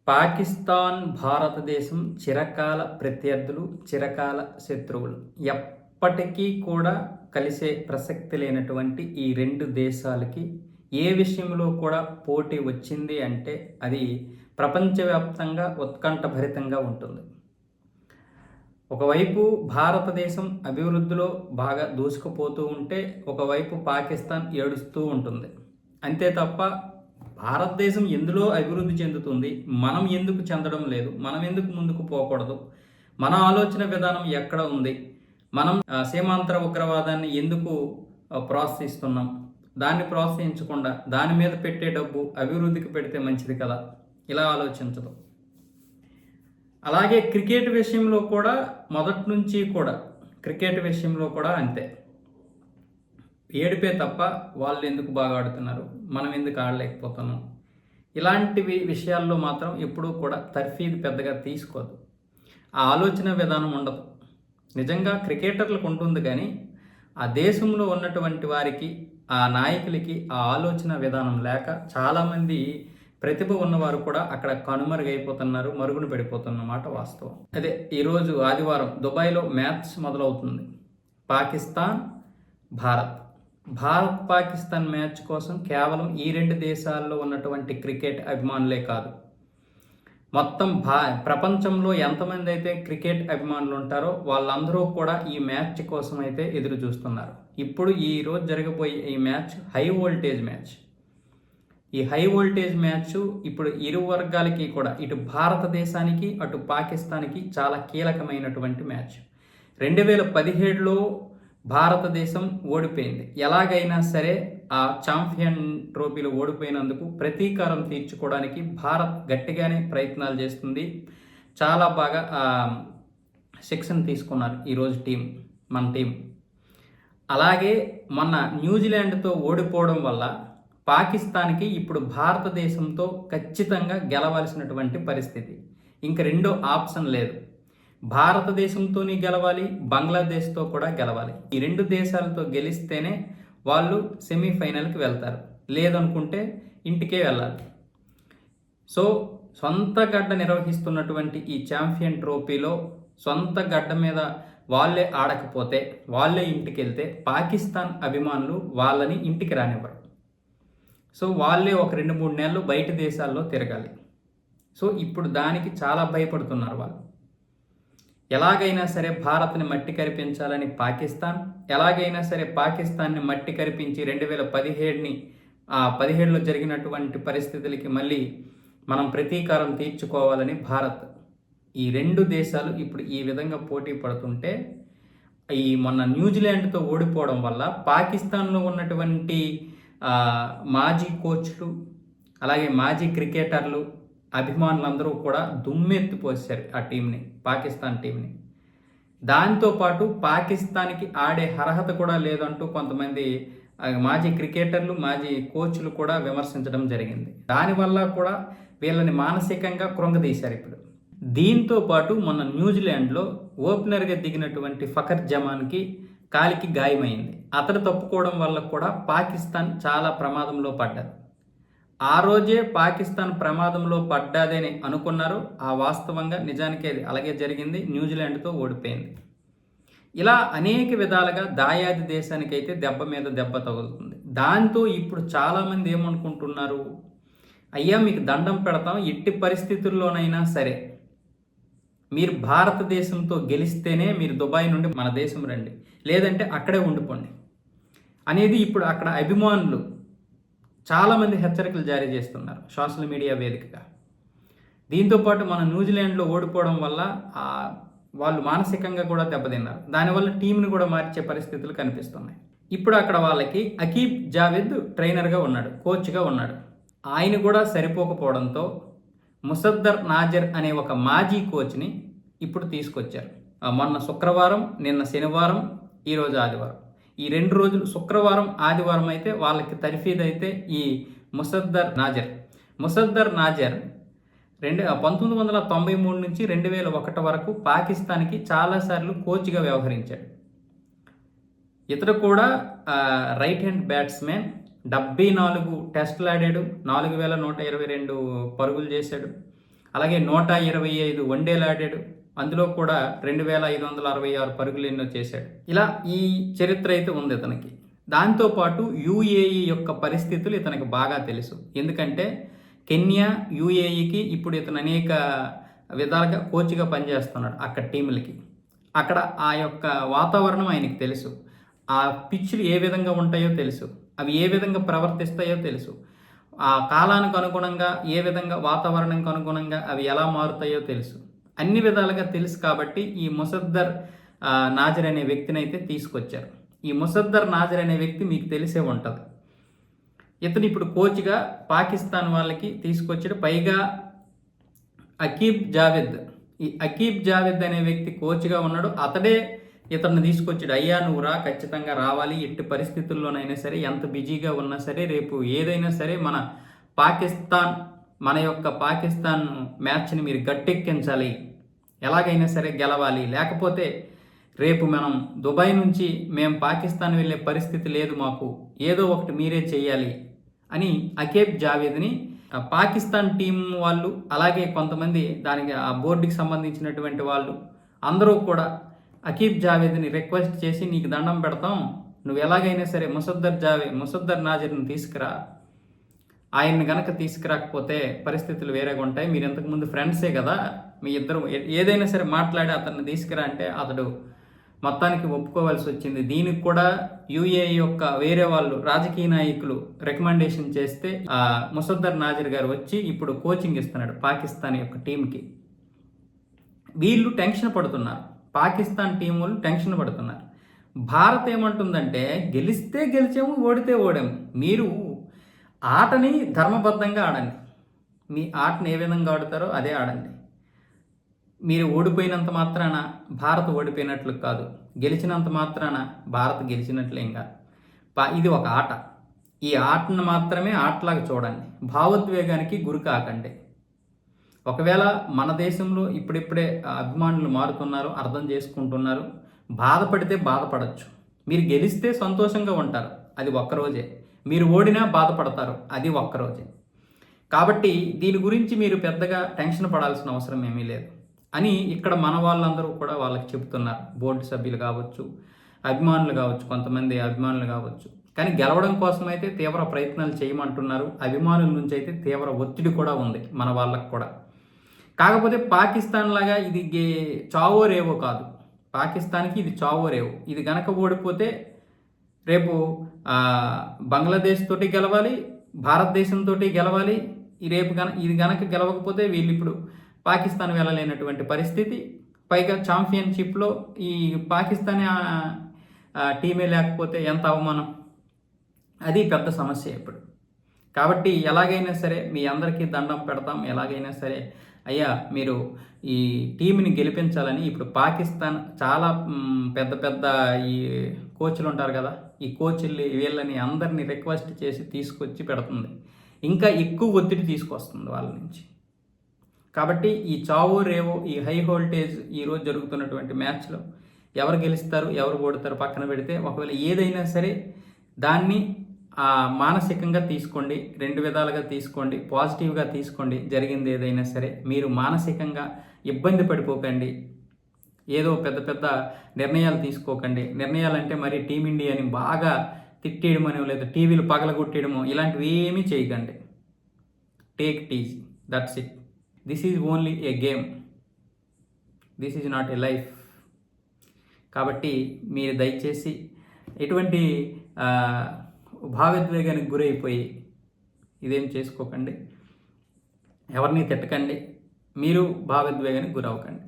పాకిస్తాన్, భారతదేశం చిరకాల ప్రత్యర్థులు, చిరకాల శత్రువులు. ఎప్పటికీ కూడా కలిసే ప్రసక్తి లేనటువంటి ఈ రెండు దేశాలకి ఏ విషయంలో కూడా పోటీ వచ్చింది అంటే అది ప్రపంచవ్యాప్తంగా ఉత్కంఠభరితంగా ఉంటుంది. ఒకవైపు భారతదేశం అభివృద్ధిలో బాగా దూసుకుపోతూ ఉంటే, ఒకవైపు పాకిస్తాన్ ఏడుస్తూ ఉంటుంది. అంతే తప్ప భారతదేశం ఎందులో అభివృద్ధి చెందుతుంది, మనం ఎందుకు చెందడం లేదు, మనం ఎందుకు ముందుకు పోకూడదు, మన ఆలోచన విధానం ఎక్కడ ఉంది, మనం సీమాంతర ఉగ్రవాదాన్ని ఎందుకు ప్రోత్సహిస్తున్నాం, దాన్ని ప్రోత్సహించకుండా దాని మీద పెట్టే డబ్బు అభివృద్ధికి పెడితే మంచిది కదా, ఇలా ఆలోచించదు. అలాగే క్రికెట్ విషయంలో కూడా మొదటి నుంచి కూడా క్రికెట్ విషయంలో కూడా అంతే. ఏడిపే తప్ప వాళ్ళు ఎందుకు బాగా ఆడుతున్నారు, మనం ఎందుకు ఆడలేకపోతున్నాం, ఇలాంటివి విషయాల్లో మాత్రం ఎప్పుడూ కూడా తర్ఫీదు పెద్దగా తీసుకోదు. ఆ ఆలోచన విధానం ఉండదు. నిజంగా క్రికెటర్లకు ఉంటుంది, కానీ ఆ దేశంలో ఉన్నటువంటి వారికి, ఆ నాయకులకి ఆ ఆలోచన విధానం లేక చాలామంది ప్రతిభ ఉన్నవారు కూడా అక్కడ కనుమరుగైపోతున్నారు, మరుగున పడిపోతున్నమాట వాస్తవం. అదే ఈరోజు ఆదివారం దుబాయ్లో మ్యాచ్ మొదలవుతుంది. పాకిస్తాన్, భారత్ పాకిస్తాన్ మ్యాచ్ కోసం కేవలం ఈ రెండు దేశాల్లో ఉన్నటువంటి క్రికెట్ అభిమానులే కాదు, మొత్తం ప్రపంచంలో ఎంతమంది అయితే క్రికెట్ అభిమానులు ఉంటారో వాళ్ళందరూ కూడా ఈ మ్యాచ్ కోసం అయితే ఎదురు చూస్తున్నారు. ఇప్పుడు ఈరోజు జరగబోయే ఈ మ్యాచ్ హై వోల్టేజ్ మ్యాచ్. ఈ హై వోల్టేజ్ మ్యాచ్ ఇప్పుడు ఇరు వర్గాలకి కూడా, ఇటు భారతదేశానికి అటు పాకిస్తాన్కి చాలా కీలకమైనటువంటి మ్యాచ్. 2017లో భారతదేశం ఓడిపోయింది. ఎలాగైనా సరే ఆ ఛాంపియన్ ట్రోఫీలో ఓడిపోయినందుకు ప్రతీకారం తీర్చుకోవడానికి భారత్ గట్టిగానే ప్రయత్నాలు చేస్తుంది. చాలా బాగా శిక్షణ తీసుకున్నారు ఈరోజు మన టీం. అలాగే మొన్న న్యూజిలాండ్తో ఓడిపోవడం వల్ల పాకిస్తాన్కి ఇప్పుడు భారతదేశంతో ఖచ్చితంగా గెలవాల్సినటువంటి పరిస్థితి. ఇంక రెండో ఆప్షన్ లేదు. భారతదేశంతోని గెలవాలి, బంగ్లాదేశ్తో కూడా గెలవాలి. ఈ రెండు దేశాలతో గెలిస్తేనే వాళ్ళు సెమీఫైనల్కి వెళ్తారు, లేదనుకుంటే ఇంటికే వెళ్ళాలి. సో సొంత గడ్డ నిర్వహిస్తున్నటువంటి ఈ ఛాంపియన్ ట్రోఫీలో సొంత గడ్డ మీద వాళ్ళే ఆడకపోతే, వాళ్ళే ఇంటికి వెళ్తే పాకిస్తాన్ అభిమానులు వాళ్ళని ఇంటికి రానివ్వరు. సో వాళ్ళే ఒక 2-3 నెలలు బయట దేశాల్లో తిరగాలి. సో ఇప్పుడు దానికి చాలా భయపడుతున్నారు వాళ్ళు. ఎలాగైనా సరే భారత్ని మట్టి కరిపించాలని పాకిస్తాన్, ఎలాగైనా సరే పాకిస్తాన్ని మట్టి కరిపించి 2017లో జరిగినటువంటి పరిస్థితులకి మళ్ళీ మనం ప్రతీకారం తీర్చుకోవాలని భారత్. ఈ రెండు దేశాలు ఇప్పుడు ఈ విధంగా పోటీ పడుతుంటే, ఈ మొన్న న్యూజిలాండ్తో ఓడిపోవడం వల్ల పాకిస్తాన్లో ఉన్నటువంటి మాజీ కోచ్లు, అలాగే మాజీ క్రికెటర్లు, అభిమానులందరూ కూడా దుమ్మెత్తిపోసారు ఆ టీంని, పాకిస్తాన్ టీంని. దాంతోపాటు పాకిస్తాన్కి ఆడే అర్హత కూడా లేదంటూ కొంతమంది మాజీ క్రికెటర్లు, మాజీ కోచ్లు కూడా విమర్శించడం జరిగింది. దానివల్ల కూడా వీళ్ళని మానసికంగా కృంగదీశారు ఇప్పుడు. దీంతో పాటు మొన్న న్యూజిలాండ్లో ఓపెనర్గా దిగినటువంటి ఫఖర్ జమాన్కి కాలికి గాయమైంది. అతడు తప్పుకోవడం వల్ల కూడా పాకిస్తాన్ చాలా ప్రమాదంలో పడ్డది. ఆ రోజే పాకిస్తాన్ ప్రమాదంలో పడ్డాదని అనుకున్నారు. ఆ వాస్తవంగా నిజానికి అది అలాగే జరిగింది. న్యూజిలాండ్తో ఓడిపోయింది. ఇలా అనేక విధాలుగా దాయాది దేశానికైతే దెబ్బ మీద దెబ్బ తగులుతుంది. దాంతో ఇప్పుడు చాలామంది ఏమనుకుంటున్నారు, అయ్యా మీకు దండం పెడతాం, ఎట్టి పరిస్థితుల్లోనైనా సరే మీరు భారతదేశంతో గెలిస్తేనే మీరు దుబాయ్ నుండి మన దేశం రండి, లేదంటే అక్కడే ఉండిపోండి అనేది ఇప్పుడు అక్కడ అభిమానులు చాలామంది హెచ్చరికలు జారీ చేస్తున్నారు సోషల్ మీడియా వేదికగా. దీంతోపాటు మన న్యూజిలాండ్లో ఓడిపోవడం వల్ల వాళ్ళు మానసికంగా కూడా దెబ్బతిన్నారు. దానివల్ల టీంని కూడా మార్చే పరిస్థితులు కనిపిస్తున్నాయి. ఇప్పుడు అక్కడ వాళ్ళకి అకీబ్ జావేద్ ట్రైనర్గా ఉన్నాడు, కోచ్గా ఉన్నాడు. ఆయన కూడా సరిపోకపోవడంతో ముసద్దర్ నాజర్ అనే ఒక మాజీ కోచ్ని ఇప్పుడు తీసుకొచ్చారు. మొన్న శుక్రవారం, నిన్న శనివారం, ఈరోజు ఆదివారం, ఈ 2 రోజులు శుక్రవారం ఆదివారం అయితే వాళ్ళకి తర్ఫీదు అయితే ఈ ముసద్దర్ నాజర్ 1993 నుంచి 2001 వరకు పాకిస్తాన్కి చాలాసార్లు కోచ్గా వ్యవహరించాడు. ఇతడు కూడా రైట్ హ్యాండ్ బ్యాట్స్మెన్. 74 టెస్టులు ఆడాడు, 4122 పరుగులు చేశాడు. అలాగే 125 వన్డేలు ఆడాడు, అందులో కూడా 2566 పరుగులు ఎన్నో చేశాడు. ఇలా ఈ చరిత్ర అయితే ఉంది ఇతనికి. దాంతోపాటు యూఏఈ యొక్క పరిస్థితులు ఇతనికి బాగా తెలుసు. ఎందుకంటే కెన్యా, యూఏఈకి ఇప్పుడు ఇతను అనేక విధాలుగా కోచ్గా పనిచేస్తున్నాడు అక్కడ టీములకి. అక్కడ ఆ యొక్క వాతావరణం ఆయనకి తెలుసు. ఆ పిచ్చులు ఏ విధంగా ఉంటాయో తెలుసు, అవి ఏ విధంగా ప్రవర్తిస్తాయో తెలుసు, ఆ కాలానికి అనుగుణంగా ఏ విధంగా వాతావరణానికి అనుగుణంగా అవి ఎలా మారుతాయో తెలుసు. అన్ని విధాలుగా తెలుసు కాబట్టి ఈ ముసద్దర్ నాజర్ అనే వ్యక్తిని అయితే తీసుకొచ్చారు. ఈ ముసద్దర్ నాజర్ అనే వ్యక్తి మీకు తెలిసే ఉంటుంది. ఇతను ఇప్పుడు కోచ్గా పాకిస్తాన్ వాళ్ళకి తీసుకొచ్చాడు. పైగా అకీబ్ జావేద్, ఈ అకీబ్ జావేద్ అనే వ్యక్తి కోచ్గా ఉన్నాడు. అతడే ఇతన్ని తీసుకొచ్చాడు. అయ్యా నువ్వు రా, ఖచ్చితంగా రావాలి, ఎట్టి పరిస్థితుల్లోనైనా సరే, ఎంత బిజీగా ఉన్నా సరే, రేపు ఏదైనా సరే మన యొక్క పాకిస్తాన్ మ్యాచ్ని మీరు గట్టెక్కించాలి, ఎలాగైనా సరే గెలవాలి, లేకపోతే రేపు మనం దుబాయ్ నుంచి మేము పాకిస్తాన్ వెళ్ళే పరిస్థితి లేదు, మాకు ఏదో ఒకటి మీరే చేయాలి అని అకీబ్ జావేద్ని పాకిస్తాన్ టీం వాళ్ళు, అలాగే కొంతమంది దానికి ఆ బోర్డుకి సంబంధించినటువంటి వాళ్ళు అందరూ కూడా అకీబ్ జావేద్ని రిక్వెస్ట్ చేసి, నీకు దండం పెడతాం, నువ్వు ఎలాగైనా సరే ముసద్దర్ నాజర్ని తీసుకురా, ఆయన్ని గనక తీసుకురాకపోతే పరిస్థితులు వేరేగా ఉంటాయి, మీరు ఇంతకుముందు ఫ్రెండ్సే కదా, మీ ఇద్దరు ఏదైనా సరే మాట్లాడి అతన్ని తీసుకురా అంటే అతడు మొత్తానికి ఒప్పుకోవాల్సి వచ్చింది. దీనికి కూడా యూఏఈ యొక్క వేరే వాళ్ళు రాజకీయ నాయకులు రికమెండేషన్ చేస్తే ముసద్దర్ నాజర్ గారు వచ్చి ఇప్పుడు కోచింగ్ ఇస్తున్నాడు పాకిస్తాన్ యొక్క టీంకి. వీళ్ళు టెన్షన్ పడుతున్నారు, పాకిస్తాన్ టీం వాళ్ళు టెన్షన్ పడుతున్నారు. భారత్ ఏమంటుందంటే గెలిస్తే గెలిచాము, ఓడితే ఓడాము, మీరు ఆటని ధర్మబద్ధంగా ఆడండి, మీ ఆటని ఏ విధంగా ఆడతారో అదే ఆడండి. మీరు ఓడిపోయినంత మాత్రాన భారత్ ఓడిపోయినట్లు కాదు, గెలిచినంత మాత్రాన భారత్ గెలిచినట్లేం కాదు. ఇది ఒక ఆట, ఈ ఆటను మాత్రమే ఆటలాగా చూడండి, భావోద్వేగానికి గురి కాకండి. ఒకవేళ మన దేశంలో ఇప్పుడిప్పుడే అభిమానులు మారుతున్నారు, అర్థం చేసుకుంటున్నారు, బాధపడితే బాధపడచ్చు. మీరు గెలిస్తే సంతోషంగా ఉంటారు, అది ఒక్కరోజే, మీరు ఓడినా బాధపడతారు, అది ఒక్కరోజే. కాబట్టి దీని గురించి మీరు పెద్దగా టెన్షన్ పడాల్సిన అవసరం ఏమీ లేదు అని ఇక్కడ మన వాళ్ళందరూ కూడా వాళ్ళకి చెబుతున్నారు. బోర్డు సభ్యులు కావచ్చు, అభిమానులు కావచ్చు, కొంతమంది అభిమానులు కావచ్చు. కానీ గెలవడం కోసం అయితే తీవ్ర ప్రయత్నాలు చేయమంటున్నారు. అభిమానుల నుంచి అయితే తీవ్ర ఒత్తిడి కూడా ఉంది మన వాళ్ళకు కూడా. కాకపోతే పాకిస్తాన్ లాగా ఇది చావో రేవో కాదు, పాకిస్తాన్కి ఇది చావో రేవో. ఇది గనక ఓడిపోతే రేపు బంగ్లాదేశ్ తోటి గెలవాలి, భారతదేశంతో గెలవాలి. ఇది గనక గెలవకపోతే వీళ్ళు ఇప్పుడు పాకిస్తాన్ వెళ్ళలేనటువంటి పరిస్థితి. పైగా ఛాంపియన్షిప్లో ఈ పాకిస్తాన్ టీమే లేకపోతే ఎంత అవమానం, అది పెద్ద సమస్య ఇప్పుడు. కాబట్టి ఎలాగైనా సరే మీ అందరికీ దండం పెడతాం, ఎలాగైనా సరే అయ్యా మీరు ఈ టీంని గెలిపించాలని ఇప్పుడు పాకిస్తాన్ చాలా పెద్ద పెద్ద ఈ కోచ్లు ఉంటారు కదా, ఈ కోచ్లు వీళ్ళని అందరినీ రిక్వెస్ట్ చేసి తీసుకొచ్చి పెడుతుంది, ఇంకా ఎక్కువ ఒత్తిడి తీసుకొస్తుంది వాళ్ళ నుంచి. కాబట్టి ఈ చావో రేవో, ఈ హై వోల్టేజ్ ఈరోజు జరుగుతున్నటువంటి మ్యాచ్లో ఎవరు గెలుస్తారు ఎవరు ఓడతారు పక్కన పెడితే, ఒకవేళ ఏదైనా సరే దాన్ని మానసికంగా తీసుకోండి, రెండు విధాలుగా తీసుకోండి, పాజిటివ్గా తీసుకోండి. జరిగింది ఏదైనా సరే మీరు మానసికంగా ఇబ్బంది పడిపోకండి, ఏదో పెద్ద పెద్ద నిర్ణయాలు తీసుకోకండి. నిర్ణయాలు అంటే మరి టీమిండియాని బాగా తిట్టేయడమనో లేదా టీవీలు పగలగొట్టేయడమో ఇలాంటివి ఏమీ చేయకండి. Take it easy, that's it. This is only A game, this is not a life. కాబట్టి మీరు దయచేసి ఎటువంటి భావోద్వేగానికి గురైపోయి ఇదేం చేసుకోకండి, ఎవరిని తిట్టకండి, మీరు భావోద్వేగానికి గురవ్వకండి.